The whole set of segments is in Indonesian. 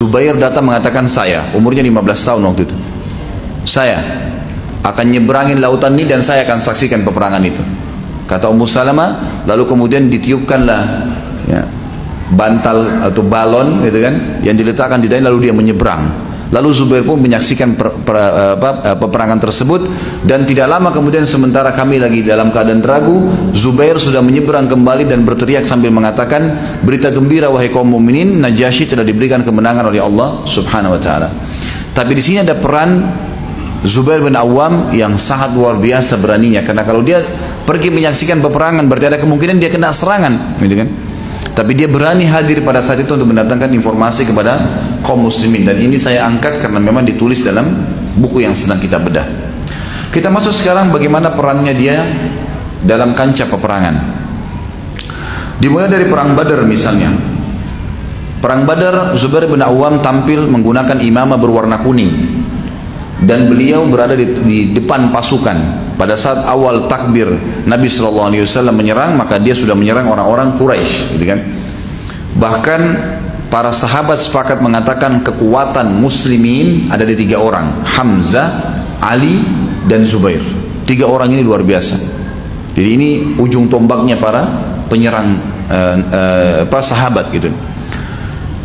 Zubair datang mengatakan, saya, umurnya 15 tahun waktu itu, saya akan nyeberangin lautan Nil dan saya akan saksikan peperangan itu. Kata Ummu Salamah, lalu kemudian ditiupkanlah ya, bantal atau balon gitu kan, yang diletakkan di dalam, lalu dia menyeberang. Lalu Zubair pun menyaksikan peperangan tersebut, dan tidak lama kemudian sementara kami lagi dalam keadaan ragu, Zubair sudah menyeberang kembali dan berteriak sambil mengatakan, berita gembira wahai kaum mukminin, Najasyi telah diberikan kemenangan oleh Allah Subhanahu wa taala. Tapi di sini ada peran Zubair bin Awam yang sangat luar biasa beraninya, karena kalau dia pergi menyaksikan peperangan berarti ada kemungkinan dia kena serangan, gitu kan? Tapi dia berani hadir pada saat itu untuk mendatangkan informasi kepada kaum muslimin, dan ini saya angkat karena memang ditulis dalam buku yang sedang kita bedah. Kita masuk sekarang bagaimana perannya dia dalam kancah peperangan. Dimulai dari perang Badar misalnya. Perang Badar, Zubair bin Awam tampil menggunakan imamah berwarna kuning, dan beliau berada di depan pasukan. Pada saat awal takbir Nabi SAW menyerang, maka dia sudah menyerang orang-orang Quraisy, gitu kan? Bahkan para sahabat sepakat mengatakan kekuatan muslimin ada di 3 orang, Hamzah, Ali, dan Zubair. 3 orang ini luar biasa. Jadi ini ujung tombaknya para penyerang sahabat, gitu.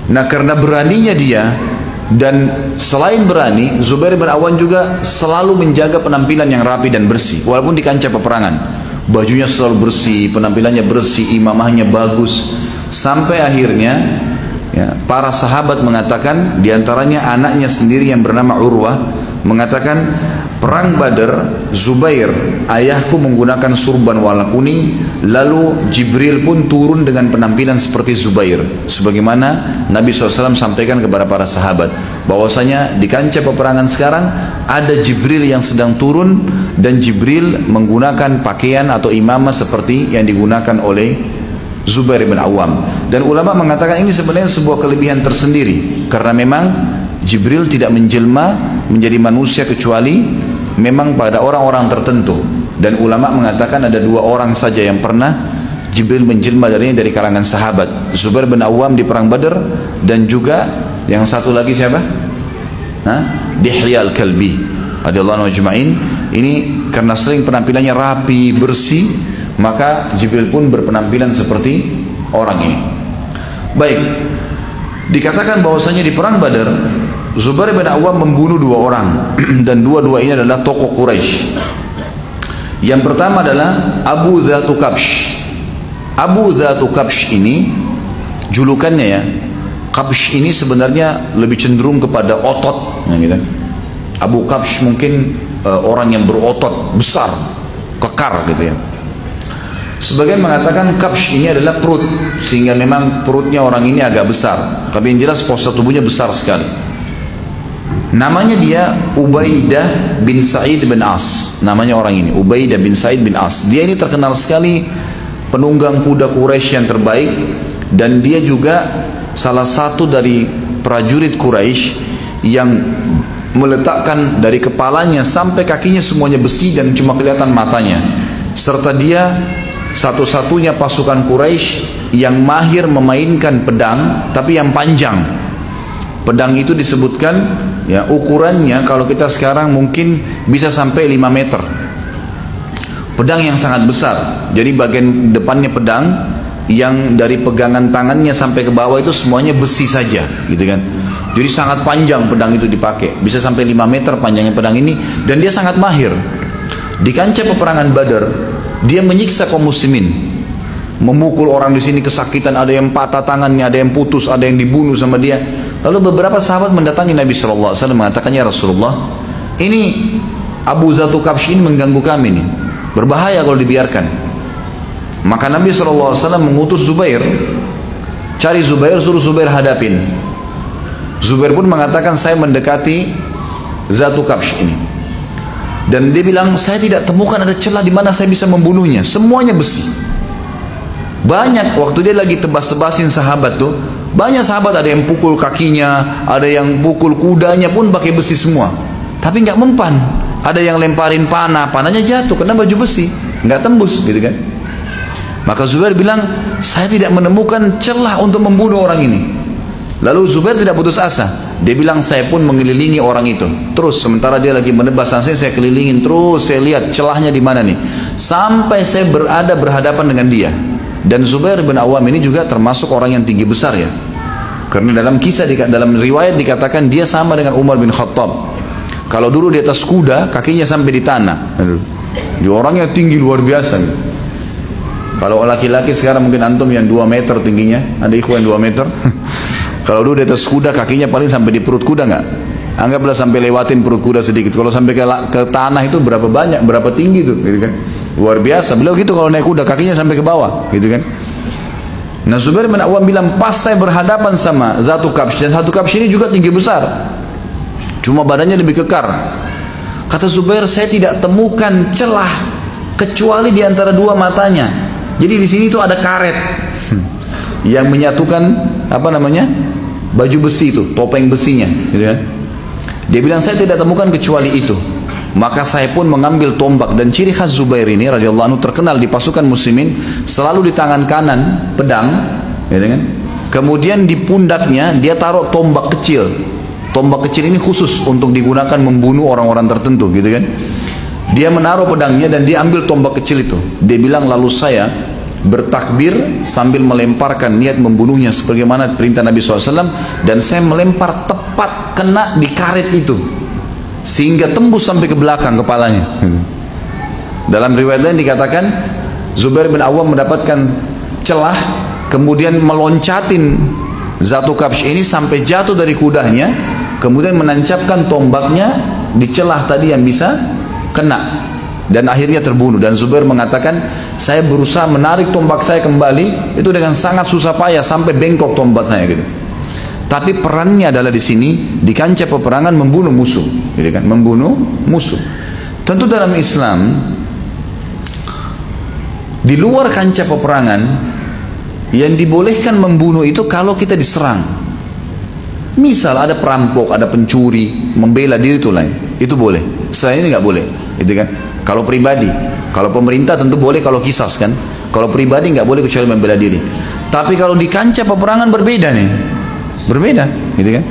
Nah, karena beraninya dia, dan selain berani, Zubair bin Awam juga selalu menjaga penampilan yang rapi dan bersih walaupun di kancah peperangan. Bajunya selalu bersih, penampilannya bersih, imamahnya bagus, sampai akhirnya ya, para sahabat mengatakan, diantaranya anaknya sendiri yang bernama Urwah mengatakan, perang Badar, Zubair ayahku menggunakan surban warna kuning, lalu Jibril pun turun dengan penampilan seperti Zubair, sebagaimana Nabi SAW sampaikan kepada para sahabat bahwasanya di kancah peperangan sekarang ada Jibril yang sedang turun, dan Jibril menggunakan pakaian atau imamah seperti yang digunakan oleh Zubair bin Awam. Dan ulama mengatakan ini sebenarnya sebuah kelebihan tersendiri, karena memang Jibril tidak menjelma menjadi manusia kecuali memang pada orang-orang tertentu, dan ulama mengatakan ada 2 orang saja yang pernah Jibril menjelma darinya dari kalangan sahabat, Zubair bin Awam di perang Badar, dan juga yang satu lagi siapa? Dihya al-Kalbi radhiyallahu anhu ajma'in. Ini karena sering penampilannya rapi, bersih, maka Jibril pun berpenampilan seperti orang ini. Baik, dikatakan bahwasanya di perang Badar Zubair bin Awam membunuh 2 orang dan 2 ini adalah tokoh Quraisy. Yang pertama adalah Abu Dzatu Kabsh. Abu Dzatu Kabsh ini julukannya ya. Kabsh ini sebenarnya lebih cenderung kepada otot, gitu. Abu Kabsh mungkin orang yang berotot besar, kekar, gitu ya. Sebagian mengatakan Kabsh ini adalah perut, sehingga memang perutnya orang ini agak besar, tapi yang jelas postur tubuhnya besar sekali. Namanya dia Ubaidah bin Sa'id bin As. Namanya orang ini Ubaidah bin Sa'id bin As. Dia ini terkenal sekali penunggang kuda Quraisy yang terbaik, dan dia juga salah satu dari prajurit Quraisy yang meletakkan dari kepalanya sampai kakinya semuanya besi dan cuma kelihatan matanya. Serta dia satu-satunya pasukan Quraisy yang mahir memainkan pedang, tapi yang panjang. Pedang itu disebutkan ya, ukurannya kalau kita sekarang mungkin bisa sampai 5 meter. Pedang yang sangat besar. Jadi bagian depannya pedang, yang dari pegangan tangannya sampai ke bawah itu semuanya besi saja, gitu kan. Jadi sangat panjang pedang itu dipakai, bisa sampai 5 meter panjangnya pedang ini, dan dia sangat mahir. Di kancah peperangan Badar, dia menyiksa kaum muslimin, memukul orang di sini kesakitan, ada yang patah tangannya, ada yang putus, ada yang dibunuh sama dia. Lalu beberapa sahabat mendatangi Nabi SAW mengatakan, ya Rasulullah, ini Abu Dzatu Kabsh ini mengganggu kami nih, berbahaya kalau dibiarkan. Maka Nabi SAW mengutus Zubair, cari Zubair, suruh Zubair hadapin. Zubair pun mengatakan, saya mendekati Dzatu Kabsh ini, dan dia bilang, saya tidak temukan ada celah di mana saya bisa membunuhnya, semuanya besi. Banyak waktu dia lagi tebas-tebasin sahabat tuh, banyak sahabat ada yang pukul kakinya, ada yang pukul kudanya pun pakai besi semua, tapi nggak mempan. Ada yang lemparin panah, panahnya jatuh karena baju besi, nggak tembus, gitu kan. Maka Zubair bilang, saya tidak menemukan celah untuk membunuh orang ini. Lalu Zubair tidak putus asa. Dia bilang, saya pun mengelilingi orang itu. Terus sementara dia lagi menebas sana, saya kelilingin terus, saya lihat celahnya di mana nih. Sampai saya berhadapan dengan dia. Dan Zubair bin Awam ini juga termasuk orang yang tinggi besar ya. Karena dalam kisah, dalam riwayat dikatakan dia sama dengan Umar bin Khattab. Kalau dulu di atas kuda, kakinya sampai di tanah. Dia orangnya tinggi luar biasa gitu. Kalau laki-laki sekarang mungkin antum yang 2 meter tingginya, ada ikhwan 2 meter. Kalau dulu di atas kuda kakinya paling sampai di perut kuda nggak? Anggaplah sampai lewatin perut kuda sedikit. Kalau sampai ke tanah itu berapa banyak, berapa tinggi tuh, gitu kan? Luar biasa. Beliau gitu kalau naik kuda kakinya sampai ke bawah, gitu kan? Nah Zubair bin Awam bilang, pas saya berhadapan sama Zatu Kabsh, dan Zatu Kabsh ini juga tinggi besar, cuma badannya lebih kekar. Kata Zubair, saya tidak temukan celah kecuali di antara 2 matanya. Jadi di sini tuh ada karet yang menyatukan apa namanya, baju besi itu, topeng besinya, gitu kan? Dia bilang, saya tidak temukan kecuali itu. Maka saya pun mengambil tombak. Dan ciri khas Zubair ini radhiyallahu anhu terkenal di pasukan muslimin, selalu di tangan kanan pedang, gitu kan? Kemudian di pundaknya dia taruh tombak kecil. Tombak kecil ini khusus untuk digunakan membunuh orang-orang tertentu, gitu kan? Dia menaruh pedangnya dan dia ambil tombak kecil itu. Dia bilang, lalu saya bertakbir sambil melemparkan niat membunuhnya sebagaimana perintah Nabi SAW, dan saya melempar tepat kena di karet itu sehingga tembus sampai ke belakang kepalanya. Dalam riwayat lain dikatakan Zubair bin Awam mendapatkan celah, kemudian meloncatin Zatu Kabsh ini sampai jatuh dari kudanya, kemudian menancapkan tombaknya di celah tadi yang bisa kena, dan akhirnya terbunuh. Dan Zubair mengatakan, saya berusaha menarik tombak saya kembali itu dengan sangat susah payah sampai bengkok tombak saya gitu. Tapi perannya adalah di sini di kancah peperangan membunuh musuh, gitu kan? Membunuh musuh. Tentu dalam Islam di luar kancah peperangan yang dibolehkan membunuh itu kalau kita diserang. Misal ada perampok, ada pencuri, membela diri itu lain, itu boleh. Selain ini nggak boleh, gitu kan? Kalau pribadi, kalau pemerintah tentu boleh kalau kisas kan. Kalau pribadi nggak boleh kecuali membela diri. Tapi kalau di kancah peperangan berbeda nih, berbeda, gitu kan?